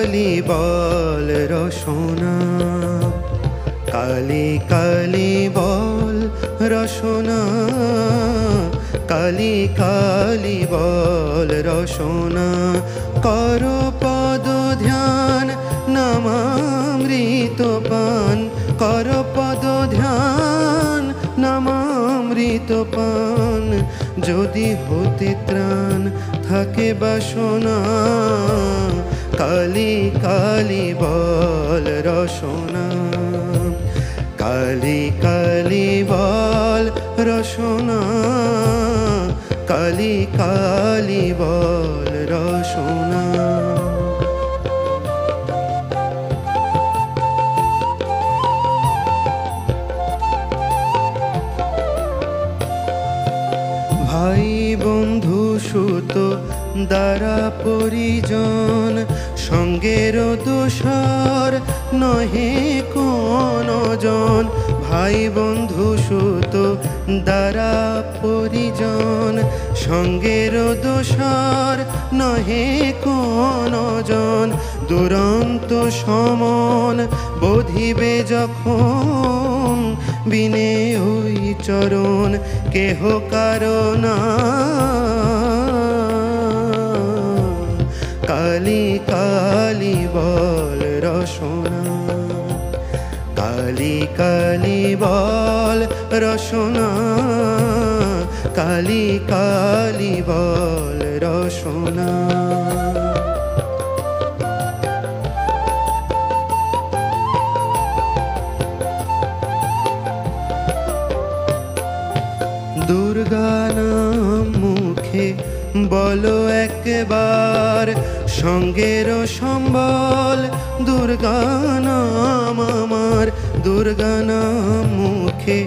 কালি বল রসনা, কালি কালি বল রসনা, কালি কালি বল রসনা। কর পদ ধ্যান নামামৃত পান, কর পদ ধ্যান নামামৃত পান। যদি হতে ত্রাণ থাকে বাসনা, কালি কালি বল রসনা, কালি কালি বল রসনা, কালি কালি বল রসনা। ভাই বন্ধু সুত দ্বারা পরিজন, সঙ্গের দোষর নহে কোন জন। ভাই বন্ধু সুত দ্বারা পরিজন, সঙ্গের দোষর নহে কোন জন। দুরন্ত সমন বোধিবে যখন, বিনে ওই চরণ কেহ কারণা। কালি কালি বল রসনা, কালি কালি বল রসনা, কালি কালি বল রসনা। দুর্গা নাম মুখে বলো একবার, সঙ্গের সম্বল দুর্গা নাম আমার। দুর্গা নাম মুখে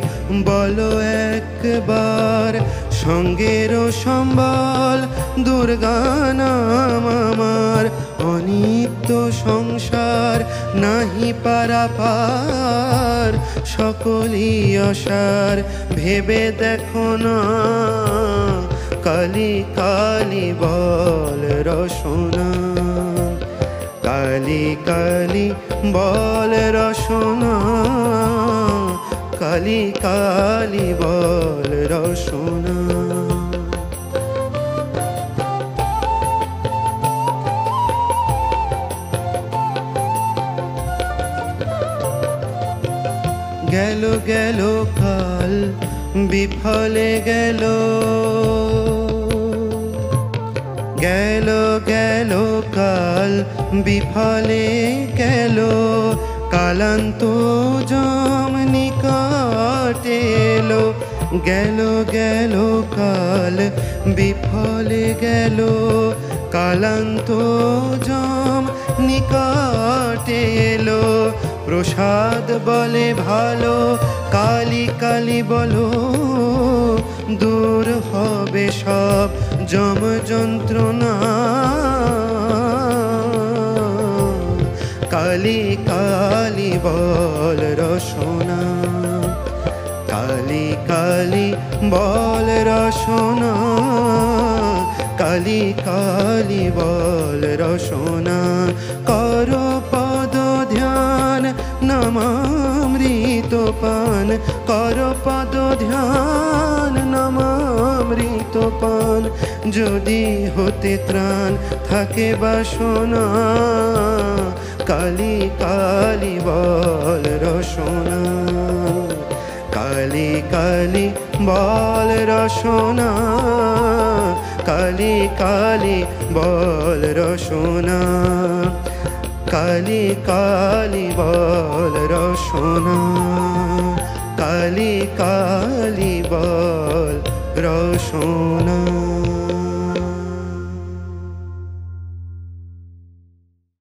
বলো একবার, সঙ্গের সম্বল দুর্গা নাম আমার। অনিত্য সংসার নাহি পারাপার, সকলই অসার ভেবে দেখো না। কালি কালি বল রসনা, কালি কালি বল রসনা, কালি কালি বল রসনা। গেল গেল কাল বিফলে গেল, গেল গেল কাল বিফলে গেল। কালান্ত জম নিকটে এলো, গেল গেল কাল বিফলে গেল। কালান্ত জম নিকটে এলো, প্রসাদ বলে ভালো কালি কালি বলো। দূর হবে সব যম যন্ত্রণা, কালি কালি বল রসনা, কালি কালি বল রসনা, কালি কালি বল রসনা। কর পদ ধ্যান নামামৃত পান, কর পদ ধ্যান নামামৃত পান। যদি হতে ত্রাণ থাকে বাসনা, কালি কালি বল রসনা, কালি কালি বল রসনা, কালি কালি বল রসনা, কালি কালি বল রসনা, কালি কালি বল রসনা।